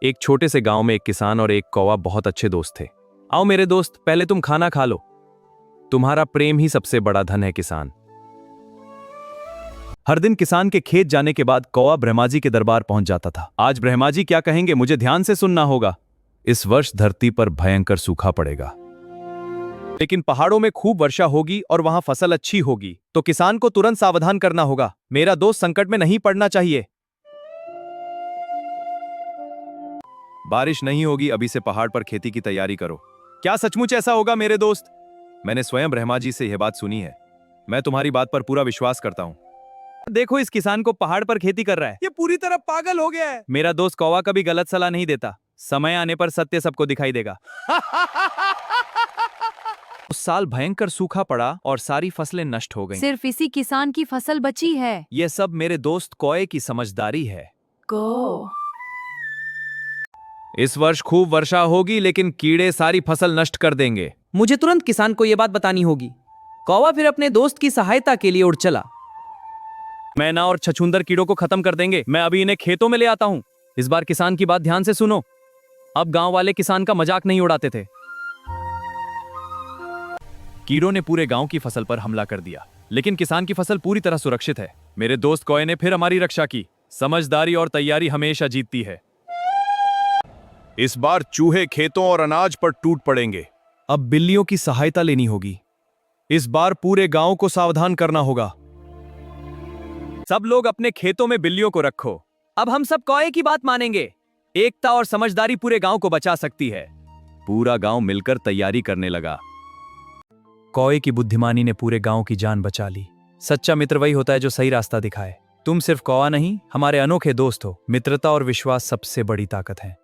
एक छोटे से गांव में एक किसान और एक कौवा बहुत अच्छे दोस्त थे। आओ मेरे दोस्त, पहले तुम खाना खा लो। तुम्हारा प्रेम ही सबसे बड़ा धन है किसान। हर दिन किसान के खेत जाने के बाद कौवा ब्रह्मा जी के दरबार पहुंच जाता था। आज ब्रह्मा जी क्या कहेंगे मुझे ध्यान से सुनना होगा। इस वर्ष धरती पर भयंकर सूखा पड़ेगा, लेकिन पहाड़ों में खूब वर्षा होगी और वहां फसल अच्छी होगी, तो किसान को तुरंत सावधान करना होगा। मेरा दोस्त संकट में नहीं पड़ना चाहिए। बारिश नहीं होगी, अभी से पहाड़ पर खेती की तैयारी करो। क्या सचमुच ऐसा होगा मेरे दोस्त? मैंने स्वयं ब्रह्मा जी से यह बात सुनी है। मैं तुम्हारी बात पर पूरा विश्वास करता हूं। देखो, इस किसान को पहाड़ पर खेती कर रहा है, ये पूरी तरह पागल हो गया है। मेरा दोस्त कौवा कभी गलत सलाह नहीं देता। समय आने पर सत्य सबको दिखाई देगा। उस साल भयंकर सूखा पड़ा और सारी फसलें नष्ट हो गईं। सिर्फ इसी किसान की फसल बची है। यह सब मेरे दोस्त कौए की समझदारी है। इस वर्ष खूब वर्षा होगी, लेकिन कीड़े सारी फसल नष्ट कर देंगे। मुझे तुरंत किसान को यह बात बतानी होगी। कौवा फिर अपने दोस्त की सहायता के लिए उड़ चला। मैना और छछूंदर कीड़ों को खत्म कर देंगे। मैं अभी इन्हें खेतों में ले आता हूं। इस बार किसान की बात ध्यान से सुनो। अब गांव वाले किसान का मजाक नहीं उड़ाते थे। कीड़ों ने पूरे गांव की फसल पर हमला कर दिया, लेकिन किसान की फसल पूरी तरह सुरक्षित है। मेरे दोस्त कौए ने फिर हमारी रक्षा की। समझदारी और तैयारी हमेशा जीतती है। इस बार चूहे खेतों और अनाज पर टूट पड़ेंगे। अब बिल्लियों की सहायता लेनी होगी। इस बार पूरे गांव को सावधान करना होगा। सब लोग अपने खेतों में बिल्लियों को रखो। अब हम सब कौए की बात मानेंगे। एकता और समझदारी पूरे गांव को बचा सकती है। पूरा गांव मिलकर तैयारी करने लगा। कौए की बुद्धिमानी ने पूरे गांव की जान बचा ली। सच्चा मित्र वही होता है जो सही रास्ता दिखाए। तुम सिर्फ कौवा नहीं, हमारे अनोखे दोस्त हो। मित्रता और विश्वास सबसे बड़ी ताकत है।